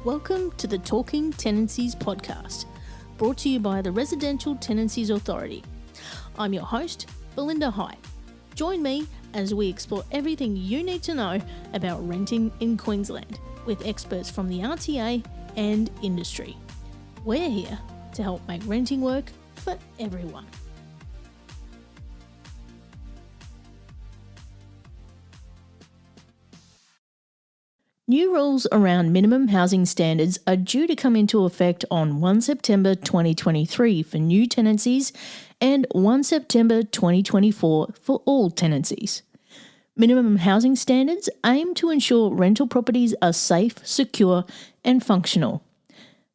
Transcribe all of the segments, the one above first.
Welcome to the Talking Tenancies podcast, brought to you by the Residential Tenancies Authority. I'm your host, Belinda High. Join me as we explore everything you need to know about renting in Queensland with experts from the RTA and industry. We're here to help make renting work for everyone. New rules around minimum housing standards are due to come into effect on 1 September 2023 for new tenancies and 1 September 2024 for all tenancies. Minimum housing standards aim to ensure rental properties are safe, secure and functional.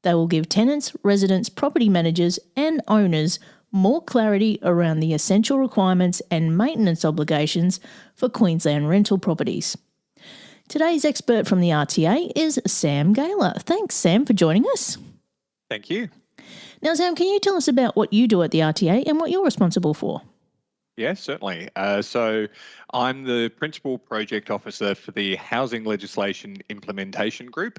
They will give tenants, residents, property managers and owners more clarity around the essential requirements and maintenance obligations for Queensland rental properties. Today's expert from the RTA is Sam Gaylor. Thanks, Sam, for joining us. Thank you. Now, Sam, can you tell us about what you do at the RTA and what you're responsible for? Yes, certainly. So I'm the Principal Project Officer for the Housing Legislation Implementation Group.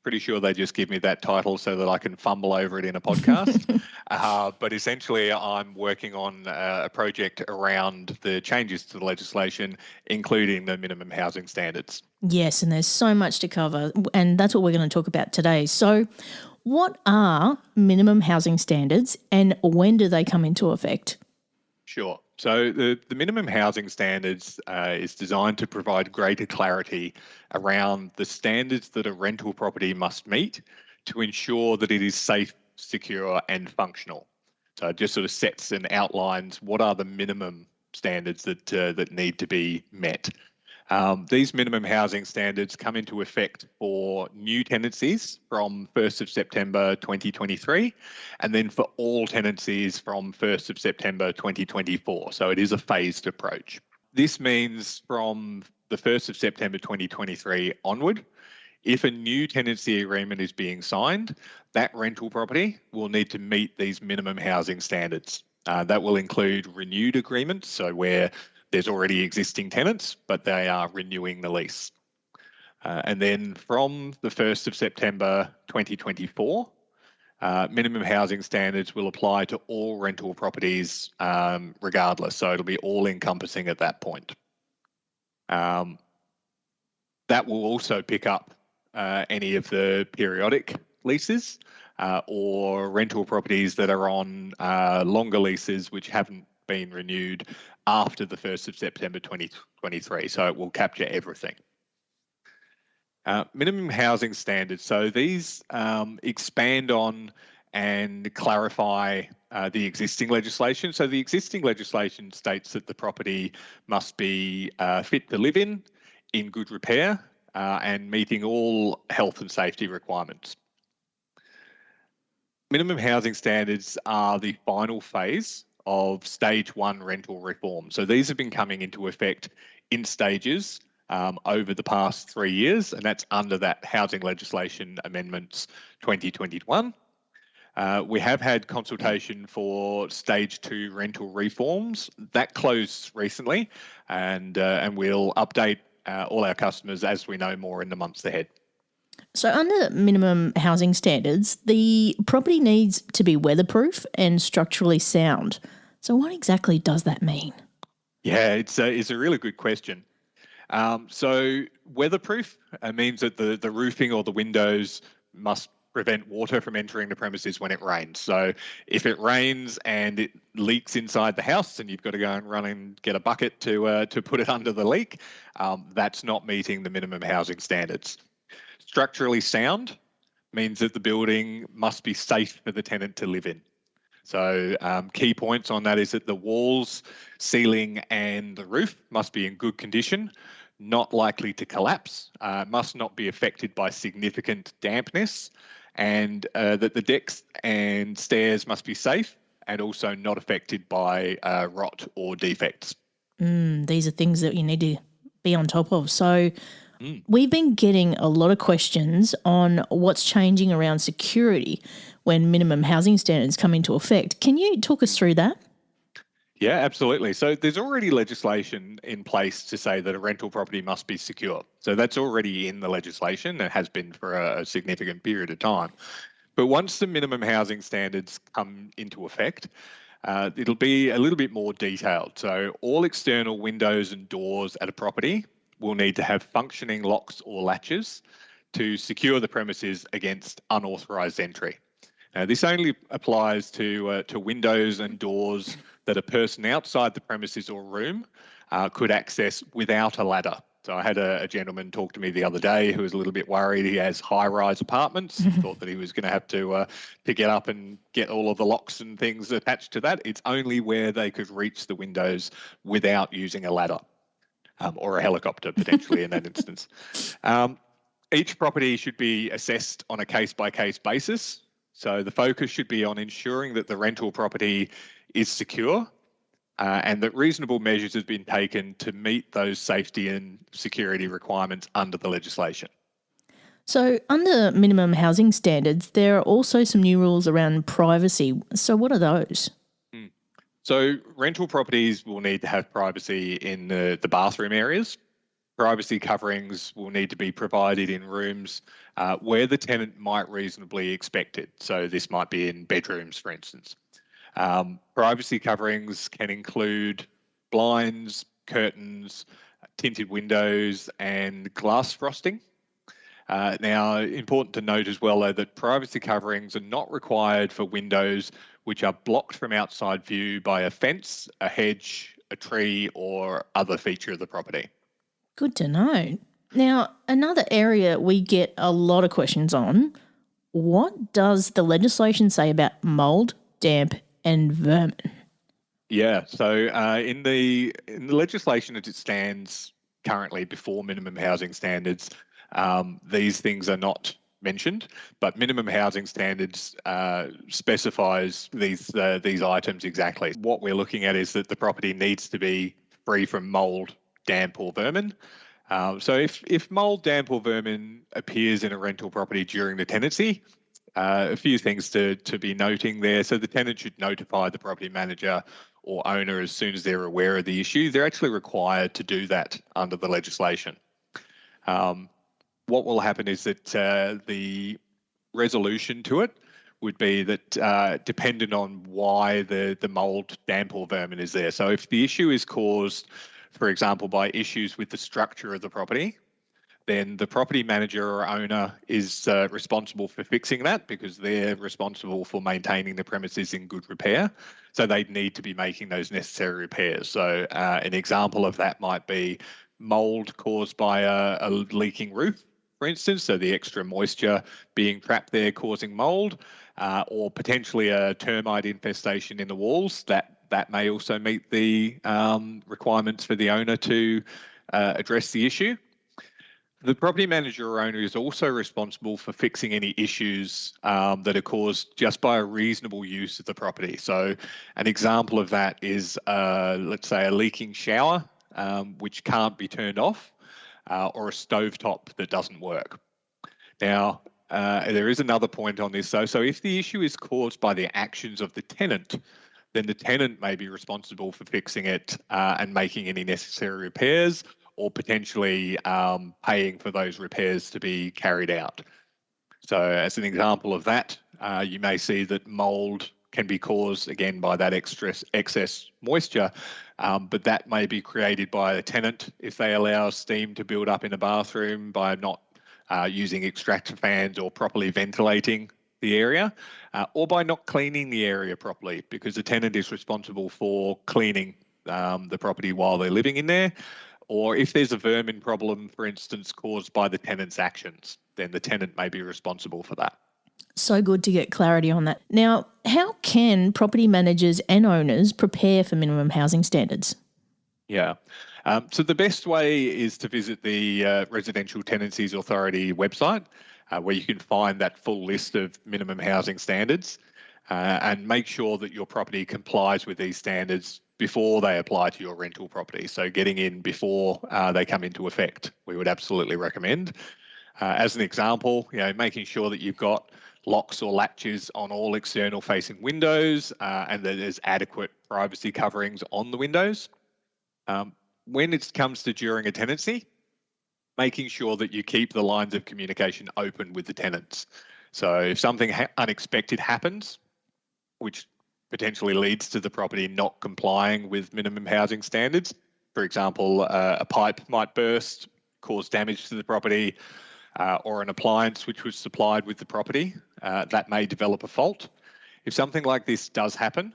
Pretty sure they just give me that title so that I can fumble over it in a podcast. But essentially, I'm working on a project around the changes to the legislation, including the minimum housing standards. Yes, and there's so much to cover, and that's what we're going to talk about today. So what are minimum housing standards and when do they come into effect? Sure. So the minimum housing standards is designed to provide greater clarity around the standards that a rental property must meet to ensure that it is safe, secure and functional. So it just sort of sets and outlines what are the minimum standards that need to be met. These minimum housing standards come into effect for new tenancies from 1st of September 2023 and then for all tenancies from 1st of September 2024. So it is a phased approach. This means from the 1st of September 2023 onward, if a new tenancy agreement is being signed, that rental property will need to meet these minimum housing standards. That will include renewed agreements, so where there's already existing tenants, but they are renewing the lease. And then from the 1st of September 2024, minimum housing standards will apply to all rental properties regardless. So it'll be all encompassing at that point. That will also pick up any of the periodic leases or rental properties that are on longer leases which haven't been renewed after the 1st of September 2023. So it will capture everything. Minimum housing standards. So these expand on and clarify the existing legislation. So the existing legislation states that the property must be fit to live in good repair, and meeting all health and safety requirements. Minimum housing standards are the final phase of stage 1 rental reform. So these have been coming into effect in stages over the past 3 years, and that's under that Housing Legislation Amendments 2021. We have had consultation for stage 2 rental reforms. That closed recently, and we'll update all our customers as we know more in the months ahead. So under minimum housing standards, the property needs to be weatherproof and structurally sound. So what exactly does that mean? Yeah, it's a really good question. So weatherproof means that the roofing or the windows must prevent water from entering the premises when it rains. So if it rains and it leaks inside the house and you've got to go and run and get a bucket to put it under the leak, that's not meeting the minimum housing standards. Structurally sound means that the building must be safe for the tenant to live in. So key points on that is that the walls, ceiling and the roof must be in good condition, not likely to collapse, must not be affected by significant dampness, and that the decks and stairs must be safe and also not affected by rot or defects. These are things that you need to be on top of. So we've been getting a lot of questions on what's changing around security when minimum housing standards come into effect. Can you talk us through that? Yeah, absolutely. So there's already legislation in place to say that a rental property must be secure. So that's already in the legislation and has been for a significant period of time. But once the minimum housing standards come into effect, it'll be a little bit more detailed. So all external windows and doors at a property will need to have functioning locks or latches to secure the premises against unauthorised entry. Now, this only applies to windows and doors that a person outside the premises or room could access without a ladder. So I had a gentleman talk to me the other day who was a little bit worried. He has high-rise apartments, thought that he was going to have to get up and get all of the locks and things attached to that. It's only where they could reach the windows without using a ladder or a helicopter, potentially, in that instance. Each property should be assessed on a case-by-case basis. So the focus should be on ensuring that the rental property is secure and that reasonable measures have been taken to meet those safety and security requirements under the legislation. So, under minimum housing standards, there are also some new rules around privacy. So, what are those? So rental properties will need to have privacy in the bathroom areas. Privacy coverings will need to be provided in rooms where the tenant might reasonably expect it. So this might be in bedrooms, for instance. Privacy coverings can include blinds, curtains, tinted windows, and glass frosting. Now, important to note as well, though, that privacy coverings are not required for windows which are blocked from outside view by a fence, a hedge, a tree, or other feature of the property. Good to know. Now, another area we get a lot of questions on, what does the legislation say about mould, damp, and vermin? Yeah, so in the legislation as it stands currently before minimum housing standards, these things are not mentioned, but minimum housing standards specifies these items exactly. What we're looking at is that the property needs to be free from mould, damp, or vermin. So if mould, damp, or vermin appears in a rental property during the tenancy, a few things to be noting there. So the tenant should notify the property manager or owner as soon as they're aware of the issue. They're actually required to do that under the legislation. What will happen is that the resolution to it would be that dependent on why the mould, damp, or vermin is there. So if the issue is caused, for example, by issues with the structure of the property, then the property manager or owner is responsible for fixing that because they're responsible for maintaining the premises in good repair. So they need to be making those necessary repairs. So an example of that might be mould caused by a leaking roof, for instance, so the extra moisture being trapped there causing mould, or potentially a termite infestation in the walls. That may also meet the requirements for the owner to address the issue. The property manager or owner is also responsible for fixing any issues that are caused just by a reasonable use of the property. So an example of that is, let's say, a leaking shower, which can't be turned off, or a stovetop that doesn't work. Now, there is another point on this, though. So if the issue is caused by the actions of the tenant, then the tenant may be responsible for fixing it and making any necessary repairs, or potentially paying for those repairs to be carried out. So as an example of that, you may see that mould can be caused, again, by that excess moisture, but that may be created by a tenant if they allow steam to build up in a bathroom by not using extractor fans or properly ventilating the area, or by not cleaning the area properly, because the tenant is responsible for cleaning the property while they're living in there. Or if there's a vermin problem, for instance, caused by the tenant's actions, then the tenant may be responsible for that. So good to get clarity on that. Now, how can property managers and owners prepare for minimum housing standards? Yeah. So the best way is to visit the Residential Tenancies Authority website, where you can find that full list of minimum housing standards, and make sure that your property complies with these standards before they apply to your rental property. So getting in before they come into effect, we would absolutely recommend. As an example, making sure that you've got locks or latches on all external facing windows and that there's adequate privacy coverings on the windows. When it comes to during a tenancy, making sure that you keep the lines of communication open with the tenants. So if something unexpected happens, which potentially leads to the property not complying with minimum housing standards, for example, a pipe might burst, cause damage to the property, or an appliance which was supplied with the property, that may develop a fault. If something like this does happen,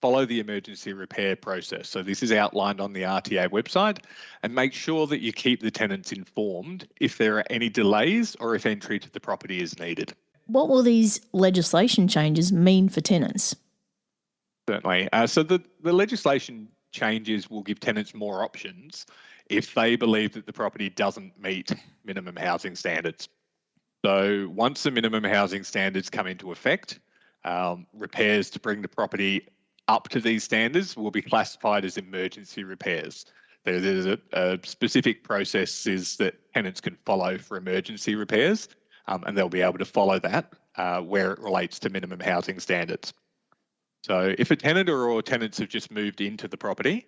follow the emergency repair process. So this is outlined on the RTA website, and make sure that you keep the tenants informed if there are any delays or if entry to the property is needed. What will these legislation changes mean for tenants? Certainly. So the legislation changes will give tenants more options if they believe that the property doesn't meet minimum housing standards. So once the minimum housing standards come into effect, repairs to bring the property up to these standards will be classified as emergency repairs. There's a specific processes that tenants can follow for emergency repairs, and they'll be able to follow that where it relates to minimum housing standards. So if a tenant or tenants have just moved into the property,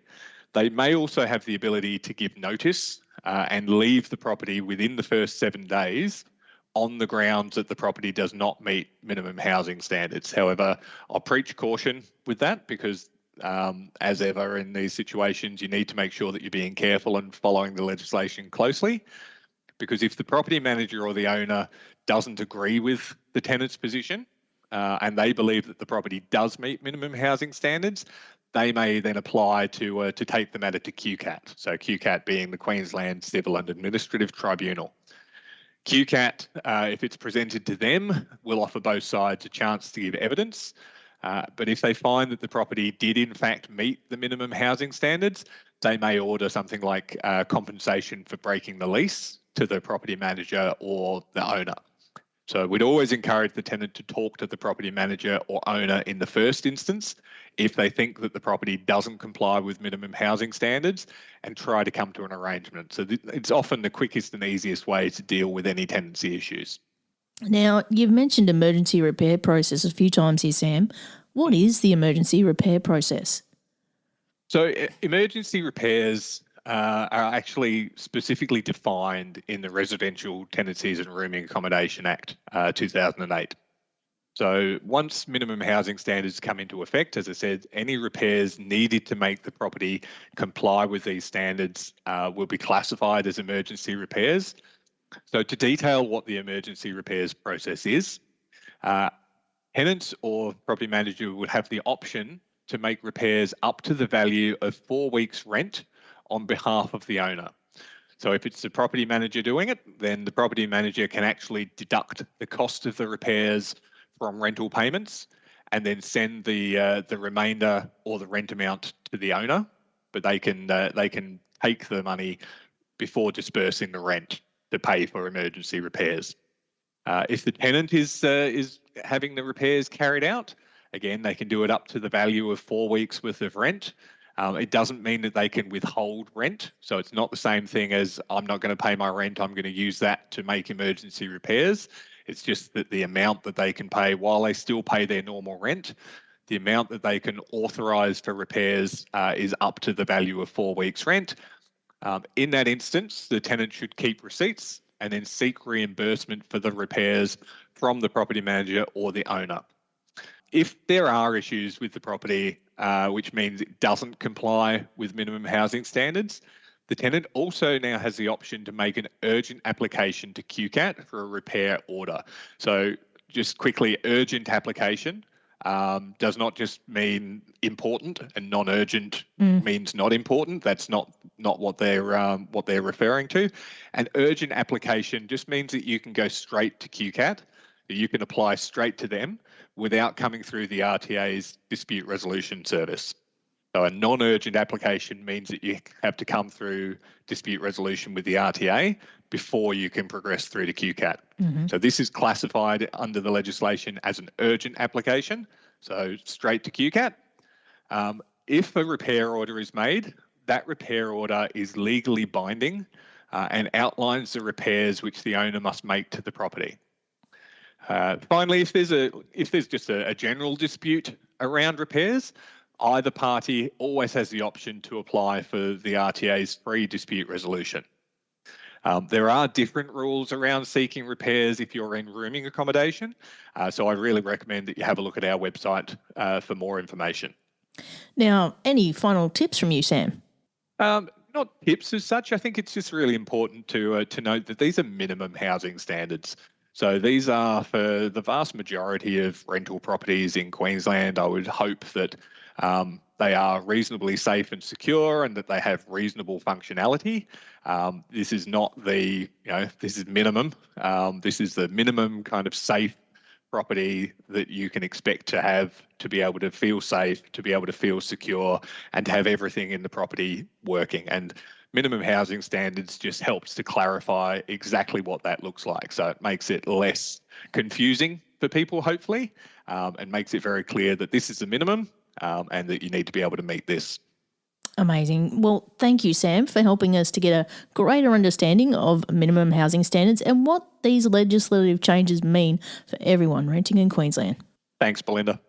they may also have the ability to give notice and leave the property within the first 7 days on the grounds that the property does not meet minimum housing standards. However, I'll preach caution with that because as ever in these situations, you need to make sure that you're being careful and following the legislation closely. Because if the property manager or the owner doesn't agree with the tenant's position and they believe that the property does meet minimum housing standards, they may then apply to take the matter to QCAT. So QCAT being the Queensland Civil and Administrative Tribunal. QCAT, if it's presented to them, will offer both sides a chance to give evidence. But if they find that the property did in fact meet the minimum housing standards, they may order something like compensation for breaking the lease to the property manager or the owner. So we'd always encourage the tenant to talk to the property manager or owner in the first instance if they think that the property doesn't comply with minimum housing standards, and try to come to an arrangement. So it's often the quickest and easiest way to deal with any tenancy issues. Now, you've mentioned emergency repair process a few times here, Sam. What is the emergency repair process? So emergency repairs are actually specifically defined in the Residential Tenancies and Rooming Accommodation Act 2008. So once minimum housing standards come into effect, as I said, any repairs needed to make the property comply with these standards will be classified as emergency repairs. So to detail what the emergency repairs process is, tenants or property manager would have the option to make repairs up to the value of 4 weeks' rent on behalf of the owner. So if it's the property manager doing it, then the property manager can actually deduct the cost of the repairs from rental payments and then send the remainder or the rent amount to the owner, but they can take the money before dispersing the rent to pay for emergency repairs. If the tenant is having the repairs carried out, again, they can do it up to the value of 4 weeks worth of rent. It doesn't mean that they can withhold rent. So it's not the same thing as I'm not going to pay my rent, I'm going to use that to make emergency repairs. It's just that the amount that they can pay while they still pay their normal rent, the amount that they can authorise for repairs is up to the value of 4 weeks rent. In that instance, the tenant should keep receipts and then seek reimbursement for the repairs from the property manager or the owner. If there are issues with the property, which means it doesn't comply with minimum housing standards, the tenant also now has the option to make an urgent application to QCAT for a repair order. So just quickly, urgent application does not just mean important, and non-urgent means not important. That's not what they're referring to. An urgent application just means that you can go straight to QCAT. You can apply straight to them without coming through the RTA's dispute resolution service. So a non-urgent application means that you have to come through dispute resolution with the RTA before you can progress through to QCAT. So this is classified under the legislation as an urgent application, so straight to QCAT. If a repair order is made, that repair order is legally binding and outlines the repairs which the owner must make to the property. Finally, if there's just a general dispute around repairs, either party always has the option to apply for the RTA's free dispute resolution. There are different rules around seeking repairs if you're in rooming accommodation, so I really recommend that you have a look at our website for more information. Now, any final tips from you, Sam? Not tips as such. I think it's just really important to note that these are minimum housing standards. So these are for the vast majority of rental properties in Queensland. I would hope that they are reasonably safe and secure and that they have reasonable functionality. This is not this is minimum. This is the minimum kind of safe property that you can expect to have to be able to feel safe, to be able to feel secure, and to have everything in the property working. And minimum housing standards just helps to clarify exactly what that looks like. So it makes it less confusing for people, hopefully, and makes it very clear that this is the minimum and that you need to be able to meet this. Amazing. Well, thank you, Sam, for helping us to get a greater understanding of minimum housing standards and what these legislative changes mean for everyone renting in Queensland. Thanks, Belinda.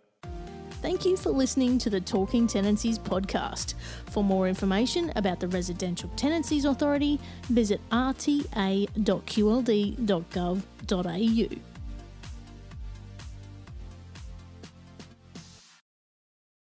Thank you for listening to the Talking Tenancies podcast. For more information about the Residential Tenancies Authority, visit rta.qld.gov.au.